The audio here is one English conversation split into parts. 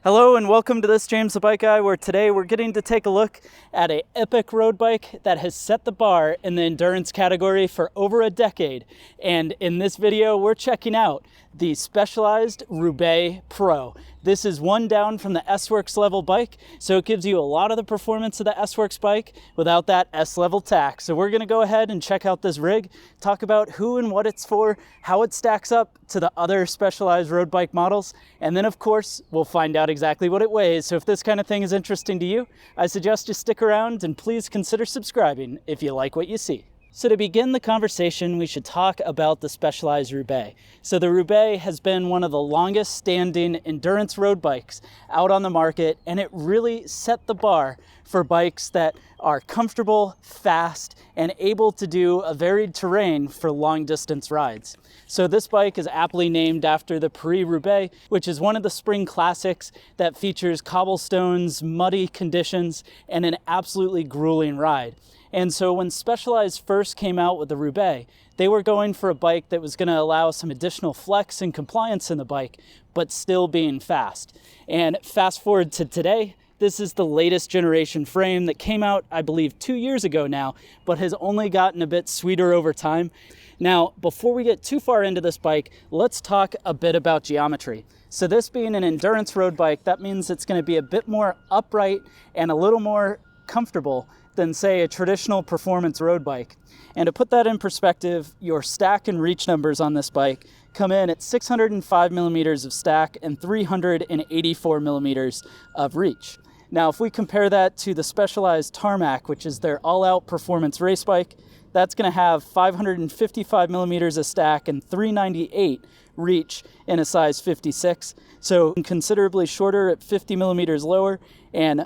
Hello and welcome to this James the Bike Guy, where today we're getting to take a look at an epic road bike that has set the bar in the endurance category for over a decade. And in this video, we're checking out the Specialized Roubaix Pro. This is one down from the S-Works level bike, so it gives you a lot of the performance of the S-Works bike without that S-level tack. So we're gonna go ahead and check out this rig, talk about who and what it's for, how it stacks up to the other Specialized road bike models, and then of course, we'll find out exactly what it weighs. So if this kind of thing is interesting to you, I suggest you stick around and please consider subscribing if you like what you see. So to begin the conversation, we should talk about the Specialized Roubaix. So the Roubaix has been one of the longest standing endurance road bikes out on the market, and it really set the bar for bikes that are comfortable, fast, and able to do a varied terrain for long distance rides. So this bike is aptly named after the Paris-Roubaix, which is one of the spring classics that features cobblestones, muddy conditions, and an absolutely grueling ride. And so when Specialized first came out with the Roubaix, they were going for a bike that was going to allow some additional flex and compliance in the bike, but still being fast. And fast forward to today, this is the latest generation frame that came out, I believe, 2 years ago now, but has only gotten a bit sweeter over time. Now, before we get too far into this bike, let's talk a bit about geometry. So this being an endurance road bike, that means it's going to be a bit more upright and a little more comfortable than, say, a traditional performance road bike. And to put that in perspective, your stack and reach numbers on this bike come in at 605 millimeters of stack and 384 millimeters of reach. Now, if we compare that to the Specialized Tarmac, which is their all-out performance race bike, that's going to have 555 millimeters of stack and 398 reach in a size 56. So considerably shorter at 50 millimeters lower and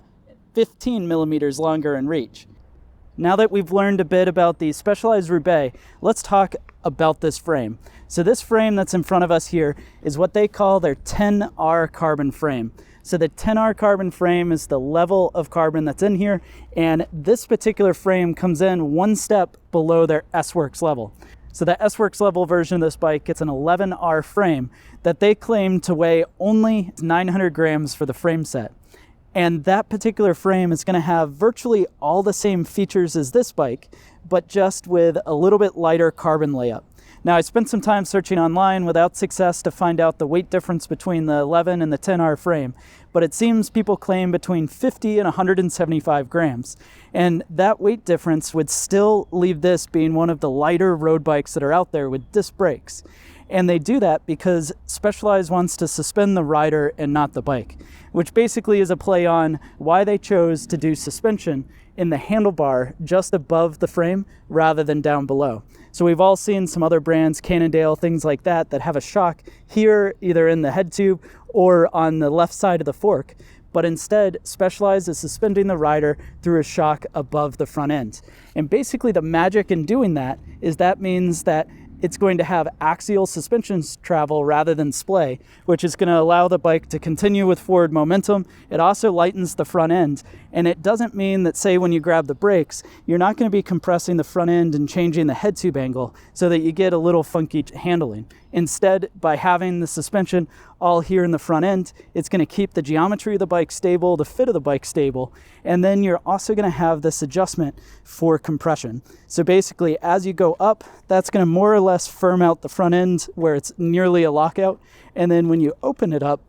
15 millimeters longer in reach. Now that we've learned a bit about the Specialized Roubaix, let's talk about this frame. So this frame that's in front of us here is what they call their 10R carbon frame. So the 10R carbon frame is the level of carbon that's in here, and this particular frame comes in one step below their S-Works level. So the S-Works level version of this bike gets an 11R frame that they claim to weigh only 900 grams for the frame set. And that particular frame is going to have virtually all the same features as this bike, but just with a little bit lighter carbon layup. Now, I spent some time searching online without success to find out the weight difference between the 11 and the 10R frame, but it seems people claim between 50 and 175 grams. And that weight difference would still leave this being one of the lighter road bikes that are out there with disc brakes. And they do that because Specialized wants to suspend the rider and not the bike, which basically is a play on why they chose to do suspension in the handlebar just above the frame rather than down below. So we've all seen some other brands, Cannondale, things like that, that have a shock here, either in the head tube or on the left side of the fork. But instead, Specialized is suspending the rider through a shock above the front end. And basically the magic in doing that is that means that it's going to have axial suspension travel rather than splay, which is going to allow the bike to continue with forward momentum. It also lightens the front end, and it doesn't mean that, say, when you grab the brakes, you're not going to be compressing the front end and changing the head tube angle so that you get a little funky handling. Instead, by having the suspension all here in the front end, it's going to keep the geometry of the bike stable, the fit of the bike stable, and then you're also going to have this adjustment for compression. So basically, as you go up, that's going to more or less firm out the front end where it's nearly a lockout, and then when you open it up,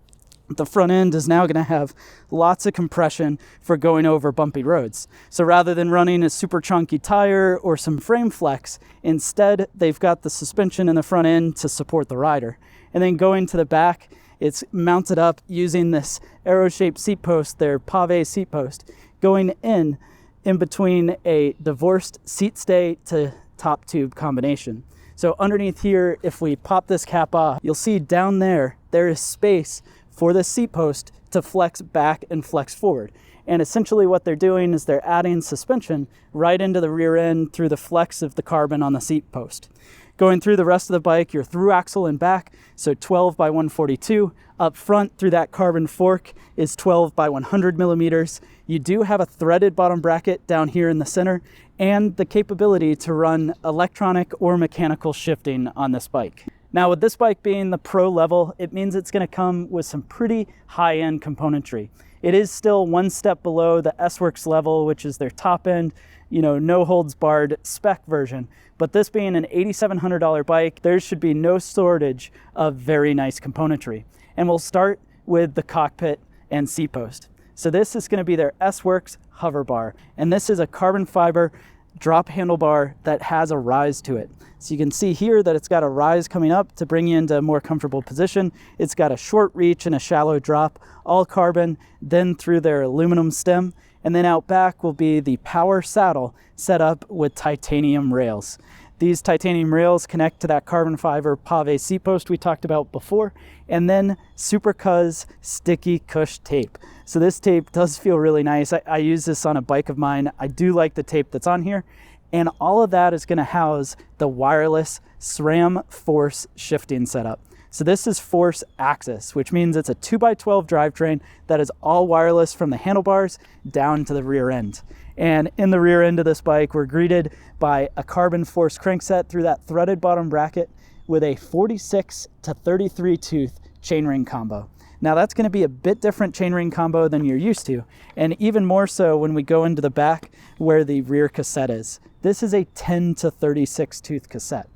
the front end is now going to have lots of compression for going over bumpy roads. So rather than running a super chunky tire or some frame flex, instead they've got the suspension in the front end to support the rider. And then going to the back, it's mounted up using this arrow-shaped seat post, their pave seat post, going in between a divorced seat stay to top tube combination. So underneath here, if we pop this cap off, you'll see down there is space for this seat post to flex back and flex forward. And essentially what they're doing is they're adding suspension right into the rear end through the flex of the carbon on the seat post. Going through the rest of the bike, you're through axle and back, so 12 by 142. Up front through that carbon fork is 12 by 100 millimeters. You do have a threaded bottom bracket down here in the center and the capability to run electronic or mechanical shifting on this bike. Now with this bike being the pro level, it means it's going to come with some pretty high-end componentry. It is still one step below the S-Works level, which is their top end, no holds barred spec version. But this being an $8,700 bike, there should be no shortage of very nice componentry. And we'll start with the cockpit and seat post. So this is going to be their S-Works hover bar. And this is a carbon fiber drop handlebar that has a rise to it. So you can see here that it's got a rise coming up to bring you into a more comfortable position. It's got a short reach and a shallow drop, all carbon, then through their aluminum stem. And then out back will be the power saddle set up with titanium rails. These titanium rails connect to that carbon fiber pave seat post we talked about before, and then Super Cuz sticky cush tape. So this tape does feel really nice. I use this on a bike of mine. I do like the tape that's on here, and all of that is going to house the wireless Sram Force shifting setup. So this is Force Axis, which means it's a 2x12 drivetrain that is all wireless from the handlebars down to the rear end. And in the rear end of this bike, we're greeted by a carbon Force crankset through that threaded bottom bracket with a 46 to 33 tooth chainring combo. Now that's going to be a bit different chainring combo than you're used to, and even more so when we go into the back where the rear cassette is. This is a 10 to 36 tooth cassette.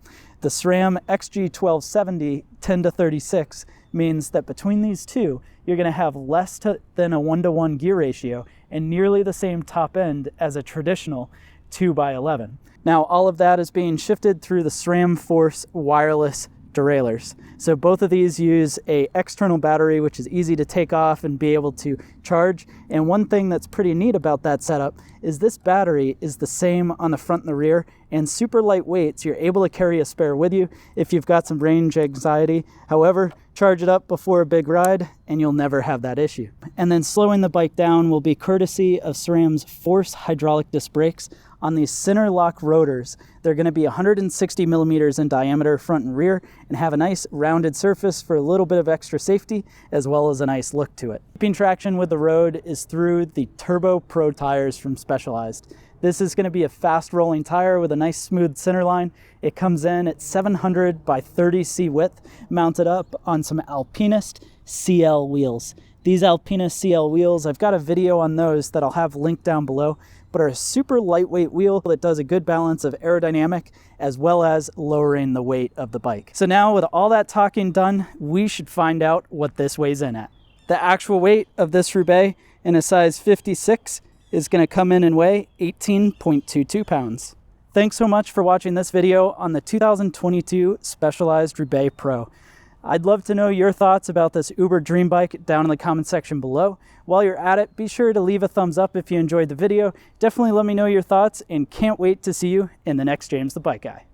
The SRAM XG1270 10 to 36 means that between these two, you're going to have less than a 1-to-1 gear ratio and nearly the same top end as a traditional 2x11. Now, all of that is being shifted through the Sram Force wireless derailleurs. So both of these use a external battery, which is easy to take off and be able to charge. And one thing that's pretty neat about that setup is this battery is the same on the front and the rear and super lightweight, so you're able to carry a spare with you if you've got some range anxiety. However, charge it up before a big ride and you'll never have that issue. And then slowing the bike down will be courtesy of SRAM's Force hydraulic disc brakes on these center lock rotors. They're going to be 160 millimeters in diameter front and rear and have a nice rounded surface for a little bit of extra safety as well as a nice look to it. Keeping traction with the road is through the Turbo Pro tires from Specialized. This is going to be a fast rolling tire with a nice smooth center line. It comes in at 700 by 30 C width, mounted up on some Alpinist CL wheels. These Alpinist CL wheels, I've got a video on those that I'll have linked down below, but are a super lightweight wheel that does a good balance of aerodynamic as well as lowering the weight of the bike. So now with all that talking done, we should find out what this weighs in at. The actual weight of this Roubaix in a size 56 is going to come in and weigh 18.22 pounds. Thanks so much for watching this video on the 2022 Specialized Roubaix Pro. I'd love to know your thoughts about this Uber Dream Bike down in the comment section below. While you're at it, be sure to leave a thumbs up if you enjoyed the video. Definitely let me know your thoughts and can't wait to see you in the next James the Bike Guy.